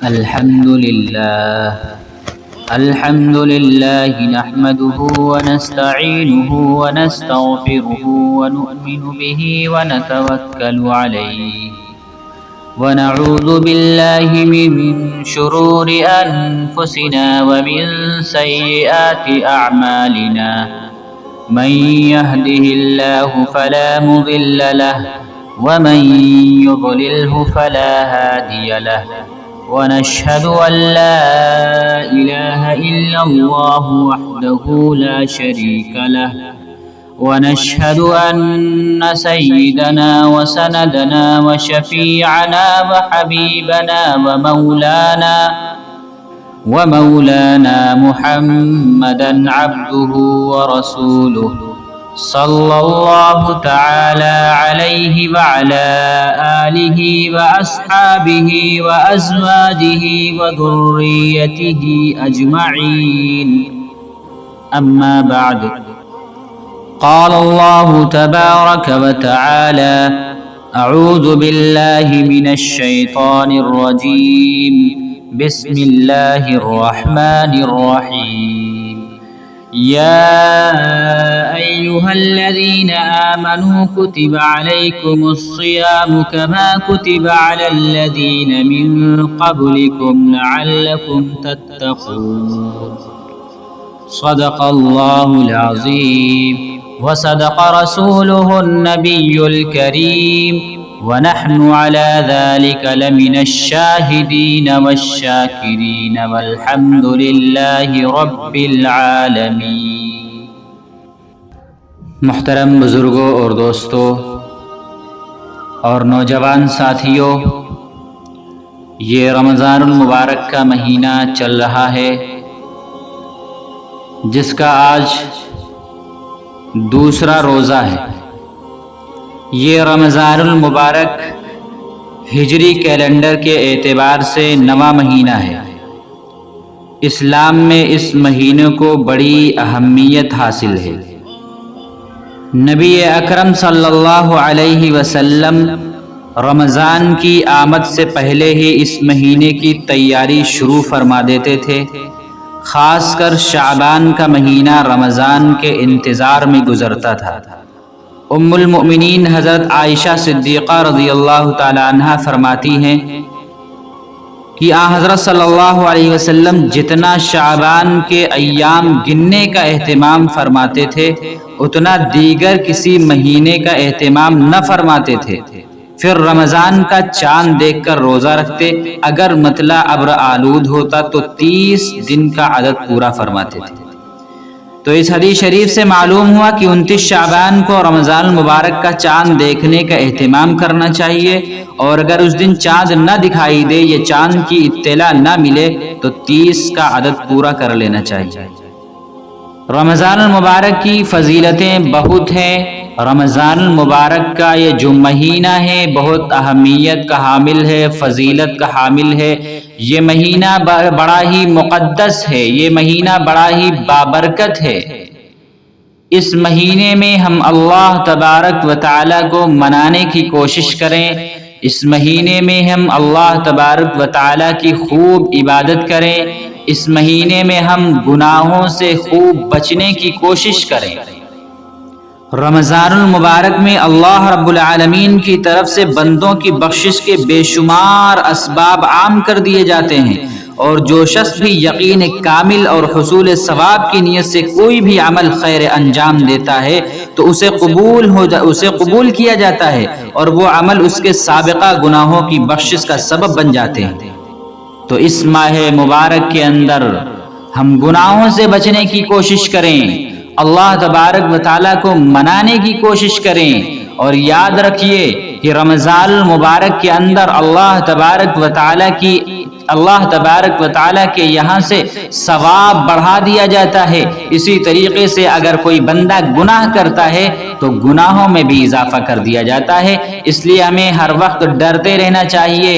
الحمد لله نحمده ونستعينه ونستغفره ونؤمن به ونتوكل عليه ونعوذ بالله من شرور أنفسنا ومن سيئات أعمالنا من يهده الله فلا مضل له ومن يضلله فلا هادي له ونشهد أن لا إله إلا الله وحده لا شريك له ونشهد أن سيدنا وسندنا وشفيعنا وحبيبنا ومولانا محمدا عبده ورسوله صلى الله تعالى عليه وعلى آله وأصحابه وأزواجه وذريته أجمعين أما بعد قال الله تبارك وتعالى أعوذ بالله من الشيطان الرجيم بسم الله الرحمن الرحيم يا أيها الذين آمنوا كتب عليكم الصيام كما كتب على الذين من قبلكم لعلكم تتقون صدق الله العظيم وصدق رسوله النبي الكريم ونحن على ذلك لمن الشاهدين والشاكرين والحمد لله رب العالمين۔ محترم بزرگوں اور دوستوں اور نوجوان ساتھیوں، یہ رمضان المبارک کا مہینہ چل رہا ہے جس کا آج دوسرا روزہ ہے۔ یہ رمضان المبارک ہجری کیلنڈر کے اعتبار سے نواں مہینہ ہے۔ اسلام میں اس مہینے کو بڑی اہمیت حاصل ہے۔ نبی اکرم صلی اللہ علیہ وسلم رمضان کی آمد سے پہلے ہی اس مہینے کی تیاری شروع فرما دیتے تھے۔ خاص کر شعبان کا مہینہ رمضان کے انتظار میں گزرتا تھا۔ ام المؤمنین حضرت عائشہ صدیقہ رضی اللہ تعالی عنہ فرماتی ہیں کہ حضرت صلی اللہ علیہ وسلم جتنا شعبان کے ایام گننے کا اہتمام فرماتے تھے اتنا دیگر کسی مہینے کا اہتمام نہ فرماتے تھے۔ پھر رمضان کا چاند دیکھ کر روزہ رکھتے، اگر مطلع ابر آلود ہوتا تو 30 دن کا عدد پورا فرماتے تھے۔ تو اس حدیث شریف سے معلوم ہوا کہ 29 شعبان کو رمضان المبارک کا چاند دیکھنے کا اہتمام کرنا چاہیے، اور اگر اس دن چاند نہ دکھائی دے یا چاند کی اطلاع نہ ملے تو 30 کا عدد پورا کر لینا چاہیے۔ رمضان المبارک کی فضیلتیں بہت ہیں۔ رمضان المبارک کا یہ جو مہینہ ہے بہت اہمیت کا حامل ہے، فضیلت کا حامل ہے۔ یہ مہینہ بڑا ہی مقدس ہے، یہ مہینہ بڑا ہی بابرکت ہے۔ اس مہینے میں ہم اللہ تبارک و تعالیٰ کو منانے کی کوشش کریں، اس مہینے میں ہم اللہ تبارک و تعالیٰ کی خوب عبادت کریں، اس مہینے میں ہم گناہوں سے خوب بچنے کی کوشش کریں۔ رمضان المبارک میں اللہ رب العالمین کی طرف سے بندوں کی بخشش کے بے شمار اسباب عام کر دیے جاتے ہیں، اور جو شخص بھی یقین کامل اور حصول ثواب کی نیت سے کوئی بھی عمل خیر انجام دیتا ہے تو اسے قبول کیا جاتا ہے، اور وہ عمل اس کے سابقہ گناہوں کی بخشش کا سبب بن جاتے ہیں۔ تو اس ماہ مبارک کے اندر ہم گناہوں سے بچنے کی کوشش کریں، اللہ تبارک و تعالیٰ کو منانے کی کوشش کریں، اور یاد رکھیے کہ رمضان المبارک کے اندر اللہ تبارک و تعالیٰ کے یہاں سے ثواب بڑھا دیا جاتا ہے۔ اسی طریقے سے اگر کوئی بندہ گناہ کرتا ہے تو گناہوں میں بھی اضافہ کر دیا جاتا ہے۔ اس لیے ہمیں ہر وقت ڈرتے رہنا چاہیے،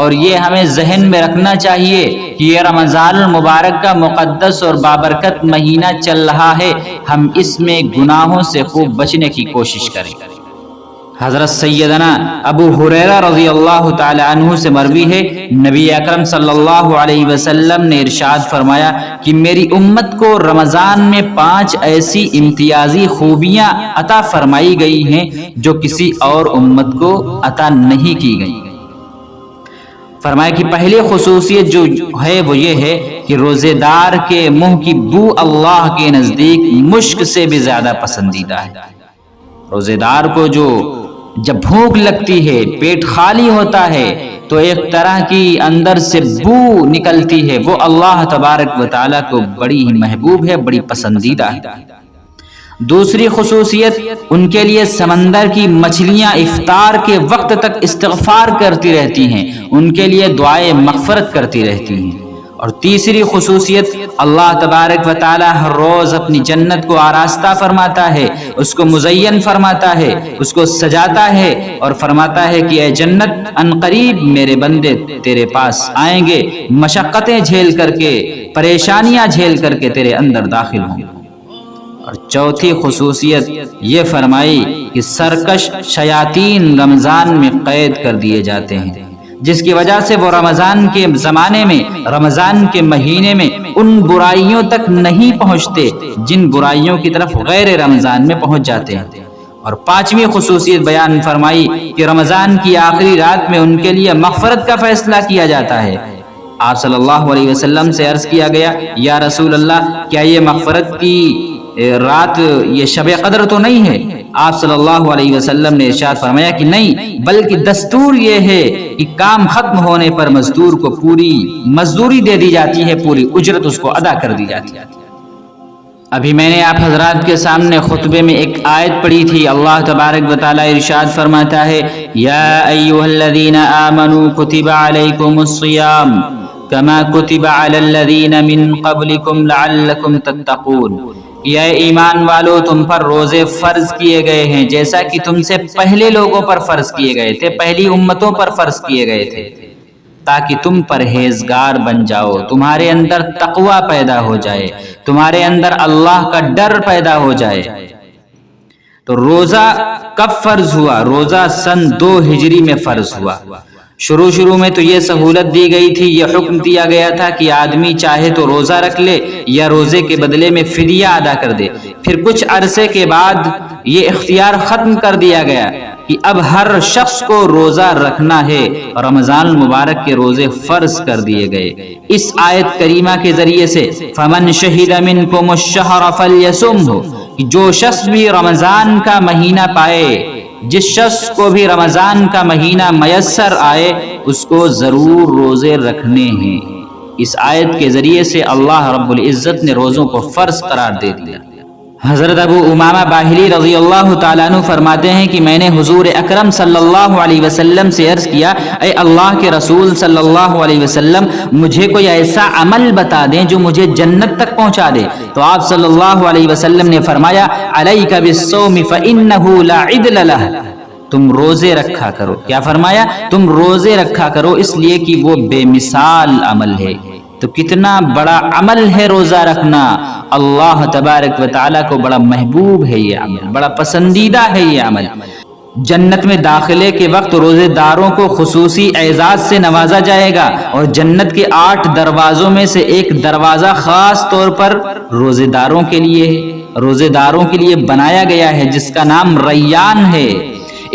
اور یہ ہمیں ذہن میں رکھنا چاہیے کہ یہ رمضان المبارک کا مقدس اور بابرکت مہینہ چل رہا ہے، ہم اس میں گناہوں سے خوب بچنے کی کوشش کریں۔ حضرت سیدنا ابو ہریرہ رضی اللہ تعالی عنہ سے مروی ہے، نبی اکرم صلی اللہ علیہ وسلم نے ارشاد فرمایا کہ میری امت کو رمضان میں 5 ایسی امتیازی خوبیاں عطا فرمائی گئی ہیں جو کسی اور امت کو عطا نہیں کی گئی۔ فرمایا کہ پہلی خصوصیت جو ہے وہ یہ ہے کہ روزے دار کے منہ کی بو اللہ کے نزدیک مشک سے بھی زیادہ پسندیدہ ہے۔ روزے دار کو جو جب بھوک لگتی ہے، پیٹ خالی ہوتا ہے تو ایک طرح کی اندر سے بو نکلتی ہے، وہ اللہ تبارک و تعالیٰ کو بڑی ہی محبوب ہے، بڑی پسندیدہ ہے۔ دوسری خصوصیت، ان کے لیے سمندر کی مچھلیاں افطار کے وقت تک استغفار کرتی رہتی ہیں، ان کے لیے دعائے مغفرت کرتی رہتی ہیں۔ اور تیسری خصوصیت، اللہ تبارک و تعالی ہر روز اپنی جنت کو آراستہ فرماتا ہے، اس کو مزین فرماتا ہے، اس کو سجاتا ہے اور فرماتا ہے کہ اے جنت عنقریب میرے بندے تیرے پاس آئیں گے، مشقتیں جھیل کر کے، پریشانیاں جھیل کر کے تیرے اندر داخل ہوں گے۔ اور چوتھی خصوصیت یہ فرمائی کہ سرکش شیاطین رمضان میں قید کر دیے جاتے ہیں، جس کی وجہ سے وہ رمضان کے زمانے میں، رمضان کے مہینے میں ان برائیوں تک نہیں پہنچتے جن برائیوں کی طرف غیر رمضان میں پہنچ جاتے ہیں۔ اور پانچویں خصوصیت بیان فرمائی کہ رمضان کی آخری رات میں ان کے لیے مغفرت کا فیصلہ کیا جاتا ہے۔ آپ صلی اللہ علیہ وسلم سے عرض کیا گیا، یا رسول اللہ، کیا یہ مغفرت کی رات یہ شب قدر تو نہیں ہے؟ آپ صلی اللہ علیہ وسلم نے ارشاد فرمایا کہ نہیں، بلکہ دستور یہ ہے کہ کام ختم ہونے پر مزدور کو پوری مزدوری دے دی جاتی ہے، پوری اجرت اس کو ادا کر دی جاتی ہے۔ ابھی میں نے آپ حضرات کے سامنے خطبے میں ایک آیت پڑھی تھی، اللہ تبارک و تعالی ارشاد فرماتا ہے، یا ایھا الذین آمنوا کتب علیکم الصیام کما کتب علی الذین من قبلکم لعلکم تتقون، یا ایمان والو تم پر روزے فرض کیے گئے ہیں جیسا کہ تم سے پہلے لوگوں پر فرض کیے گئے تھے، پہلی امتوں پر فرض کیے گئے تھے، تاکہ تم پرہیزگار بن جاؤ، تمہارے اندر تقوی پیدا ہو جائے، تمہارے اندر اللہ کا ڈر پیدا ہو جائے۔ تو روزہ کب فرض ہوا؟ روزہ سن 2 ہجری میں فرض ہوا۔ شروع میں تو یہ سہولت دی گئی تھی، یہ حکم دیا گیا تھا کہ آدمی چاہے تو روزہ رکھ لے یا روزے کے بدلے میں فدیہ ادا کر دے۔ پھر کچھ عرصے کے بعد یہ اختیار ختم کر دیا گیا کہ اب ہر شخص کو روزہ رکھنا ہے، رمضان المبارک کے روزے فرض کر دیے گئے۔ اس آیت کریمہ کے ذریعے سے فمن شہد منکم الشہر فلیصمہ، جو شخص بھی رمضان کا مہینہ پائے، جس شخص کو بھی رمضان کا مہینہ میسر آئے، اس کو ضرور روزے رکھنے ہیں۔ اس آیت کے ذریعے سے اللہ رب العزت نے روزوں کو فرض قرار دے دیا۔ حضرت ابو امامہ باہلی رضی اللہ تعالیٰ عنہ فرماتے ہیں کہ میں نے حضور اکرم صلی اللہ علیہ وسلم سے عرض کیا، اے اللہ کے رسول صلی اللہ علیہ وسلم، مجھے کوئی ایسا عمل بتا دیں جو مجھے جنت تک پہنچا دے۔ تو آپ صلی اللہ علیہ وسلم نے فرمایا، علیک بالصوم فإنہ لا عدل لہ، تم روزے رکھا کرو۔ کیا فرمایا؟ تم روزے رکھا کرو، اس لیے کہ وہ بے مثال عمل ہے۔ تو کتنا بڑا عمل ہے روزہ رکھنا، اللہ تبارک و تعالیٰ کو بڑا محبوب ہے یہ عمل، بڑا پسندیدہ ہے یہ عمل۔ جنت میں داخلے کے وقت روزے داروں کو خصوصی اعزاز سے نوازا جائے گا، اور جنت کے 8 دروازوں میں سے ایک دروازہ خاص طور پر روزے داروں کے لیے بنایا گیا ہے، جس کا نام ریان ہے۔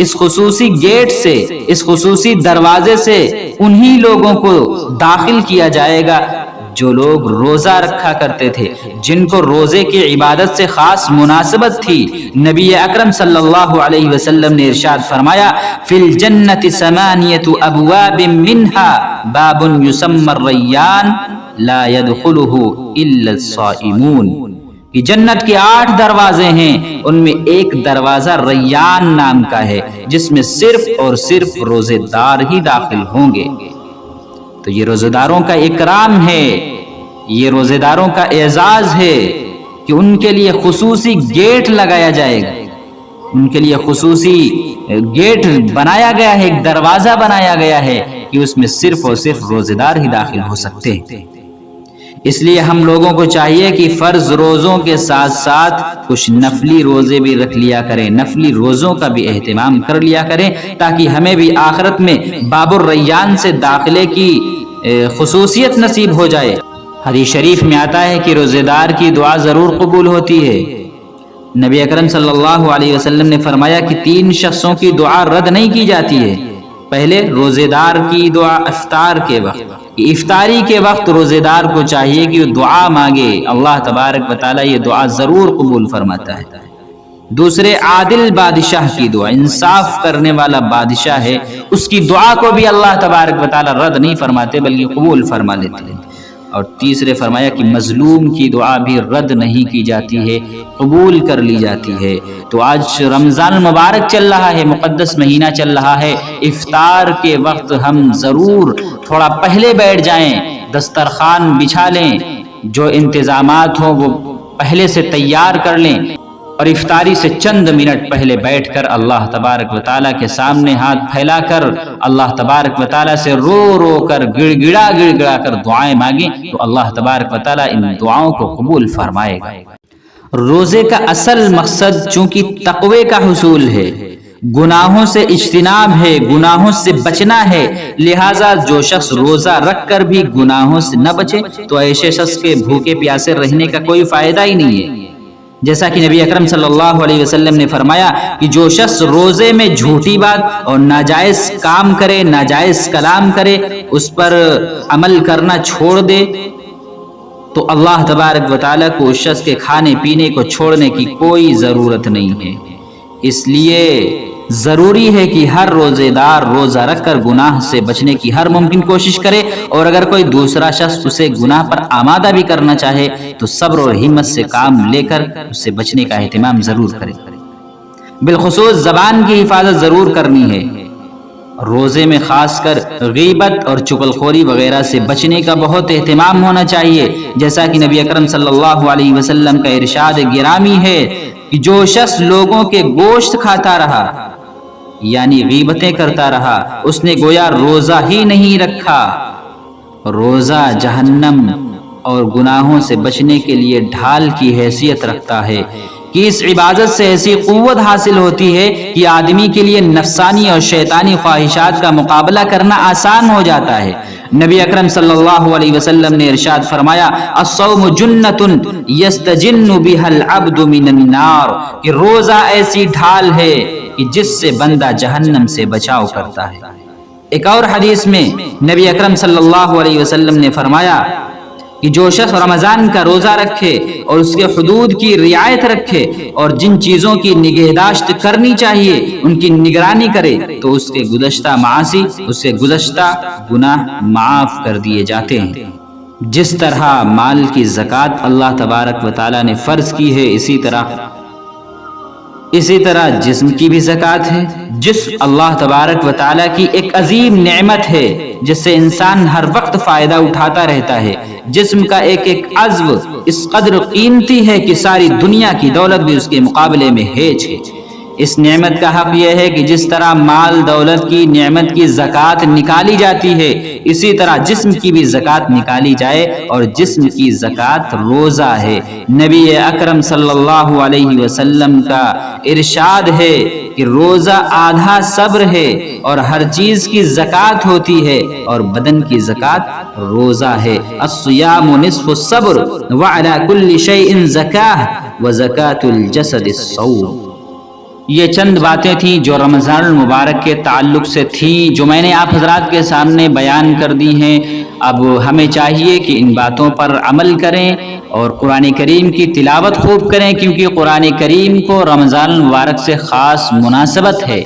اس خصوصی گیٹ سے، اس خصوصی دروازے سے انہی لوگوں کو داخل کیا جائے گا جو لوگ روزہ رکھا کرتے تھے، جن کو روزے کی عبادت سے خاص مناسبت تھی۔ نبی اکرم صلی اللہ علیہ وسلم نے ارشاد فرمایا، فی الجنۃ 8 ابواب منہا باب یسمى الریان لا يدخلہ الا الصائمون، کہ جنت کے 8 دروازے ہیں، ان میں ایک دروازہ ریان نام کا ہے، جس میں صرف اور صرف روزے دار ہی داخل ہوں گے۔ تو یہ روزے داروں کا اکرام ہے، یہ روزے داروں کا اعزاز ہے کہ ان کے لیے خصوصی گیٹ لگایا جائے گا، ان کے لیے خصوصی گیٹ بنایا گیا ہے، ایک دروازہ بنایا گیا ہے کہ اس میں صرف اور صرف روزے دار ہی داخل ہو سکتے ہیں۔ اس لیے ہم لوگوں کو چاہیے کہ فرض روزوں کے ساتھ ساتھ کچھ نفلی روزے بھی رکھ لیا کریں، نفلی روزوں کا بھی اہتمام کر لیا کریں، تاکہ ہمیں بھی آخرت میں باب الریان سے داخلے کی خصوصیت نصیب ہو جائے۔ حدیث شریف میں آتا ہے کہ روزے دار کی دعا ضرور قبول ہوتی ہے۔ نبی اکرم صلی اللہ علیہ وسلم نے فرمایا کہ 3 شخصوں کی دعا رد نہیں کی جاتی ہے۔ پہلے روزے دار کی دعا افطار کے وقت، افطاری کے وقت روزے دار کو چاہیے کہ وہ دعا مانگے، اللہ تبارک و تعالی یہ دعا ضرور قبول فرماتا ہے۔ دوسرے عادل بادشاہ کی دعا، انصاف کرنے والا بادشاہ ہے، اس کی دعا کو بھی اللہ تبارک و تعالی رد نہیں فرماتے بلکہ قبول فرما لیتے ہیں۔ اور تیسرے فرمایا کہ مظلوم کی دعا بھی رد نہیں کی جاتی ہے، قبول کر لی جاتی ہے۔ تو آج رمضان المبارک چل رہا ہے، مقدس مہینہ چل رہا ہے، افطار کے وقت ہم ضرور تھوڑا پہلے بیٹھ جائیں، دسترخوان بچھا لیں، جو انتظامات ہوں وہ پہلے سے تیار کر لیں، اور افطاری سے چند منٹ پہلے بیٹھ کر اللہ تبارک و تعالیٰ کے سامنے ہاتھ پھیلا کر اللہ تبارک و تعالیٰ سے رو رو کر گڑ گڑا کر دعائیں مانگیں تو اللہ تبارک و تعالیٰ ان دعاؤں کو قبول فرمائے گا۔ روزے کا اصل مقصد چونکہ تقوی کا حصول ہے، گناہوں سے اجتناب ہے، گناہوں سے بچنا ہے، لہٰذا جو شخص روزہ رکھ کر بھی گناہوں سے نہ بچے تو ایسے شخص کے بھوکے پیاسے رہنے کا کوئی فائدہ ہی نہیں ہے۔ جیسا کہ نبی اکرم صلی اللہ علیہ وسلم نے فرمایا کہ جو شخص روزے میں جھوٹی بات اور ناجائز کام کرے، ناجائز کلام کرے، اس پر عمل کرنا چھوڑ دے تو اللہ تبارک و تعالیٰ کو اس شخص کے کھانے پینے کو چھوڑنے کی کوئی ضرورت نہیں ہے۔ اس لیے ضروری ہے کہ ہر روزے دار روزہ رکھ کر گناہ سے بچنے کی ہر ممکن کوشش کرے، اور اگر کوئی دوسرا شخص اسے گناہ پر آمادہ بھی کرنا چاہے تو صبر اور ہمت سے کام لے کر اس سے بچنے کا اہتمام ضرور کرے۔ بالخصوص زبان کی حفاظت ضرور کرنی ہے۔ روزے میں خاص کر غیبت اور چغلخوری وغیرہ سے بچنے کا بہت اہتمام ہونا چاہیے، جیسا کہ نبی اکرم صلی اللہ علیہ وسلم کا ارشاد گرامی ہے کہ جو شخص لوگوں کے گوشت کھاتا رہا یعنی غیبتیں کرتا رہا، اس نے گویا روزہ ہی نہیں رکھا۔ روزہ جہنم اور گناہوں سے بچنے کے لیے ڈھال کی حیثیت رکھتا ہے کہ اس عبادت سے ایسی قوت حاصل ہوتی ہے کہ آدمی کے لیے نفسانی اور شیطانی خواہشات کا مقابلہ کرنا آسان ہو جاتا ہے۔ نبی اکرم صلی اللہ علیہ وسلم نے ارشاد فرمایا الصوم جنۃ یستجن بها العبد من النار، کہ روزہ ایسی ڈھال ہے کہ جس سے بندہ جہنم سے بچاؤ کرتا ہے۔ ایک اور حدیث میں نبی اکرم صلی اللہ علیہ وسلم نے فرمایا کہ جو شخص رمضان کا روزہ رکھے اور اس کے حدود کی رعایت رکھے اور جن چیزوں کی نگہداشت کرنی چاہیے ان کی نگرانی کرے تو اس کے گزشتہ معاصی، اس کے گزشتہ گناہ معاف کر دیے جاتے ہیں۔ جس طرح مال کی زکوٰۃ اللہ تبارک و تعالیٰ نے فرض کی ہے، اسی طرح جسم کی بھی زکوٰۃ ہے۔ جسم اللہ تبارک و تعالیٰ کی ایک عظیم نعمت ہے جس سے انسان ہر وقت فائدہ اٹھاتا رہتا ہے۔ جسم کا ایک ایک عضو اس قدر قیمتی ہے کہ ساری دنیا کی دولت بھی اس کے مقابلے میں ہیچ ہے۔ اس نعمت کا حق یہ ہے کہ جس طرح مال دولت کی نعمت کی زکوٰۃ نکالی جاتی ہے، اسی طرح جسم کی بھی زکوٰۃ نکالی جائے، اور جسم کی زکوٰۃ روزہ ہے۔ نبی اکرم صلی اللہ علیہ وسلم کا ارشاد ہے کہ روزہ آدھا صبر ہے اور ہر چیز کی زکوٰۃ ہوتی ہے، اور بدن کی زکوٰۃ روزہ ہے۔ الصیام نصف الصبر وعلی کل شیء زکاۃ وزکاۃ الجسد الصوم۔ یہ چند باتیں تھیں جو رمضان المبارک کے تعلق سے تھیں، جو میں نے آپ حضرات کے سامنے بیان کر دی ہیں۔ اب ہمیں چاہیے کہ ان باتوں پر عمل کریں اور قرآن کریم کی تلاوت خوب کریں، کیونکہ قرآن کریم کو رمضان المبارک سے خاص مناسبت ہے۔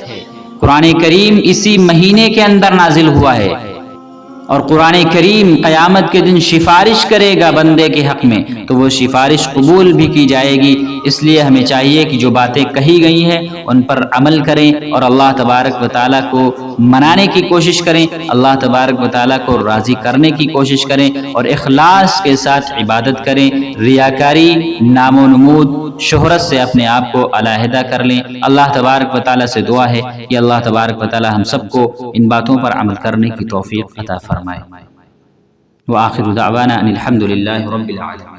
قرآن کریم اسی مہینے کے اندر نازل ہوا ہے، اور قرآن کریم قیامت کے دن سفارش کرے گا بندے کے حق میں، تو وہ سفارش قبول بھی کی جائے گی۔ اس لیے ہمیں چاہیے کہ جو باتیں کہی گئی ہیں ان پر عمل کریں اور اللہ تبارک و تعالیٰ کو منانے کی کوشش کریں، اللہ تبارک و تعالیٰ کو راضی کرنے کی کوشش کریں، اور اخلاص کے ساتھ عبادت کریں۔ ریاکاری، نام و نمود، شہرت سے اپنے آپ کو علیحدہ کر لیں۔ اللہ تبارک و تعالیٰ سے دعا ہے کہ اللہ تبارک و تعالیٰ ہم سب کو ان باتوں پر عمل کرنے کی توفیق عطا فرمائے۔ وآخر دعوانا ان الحمد للہ رب العالمین۔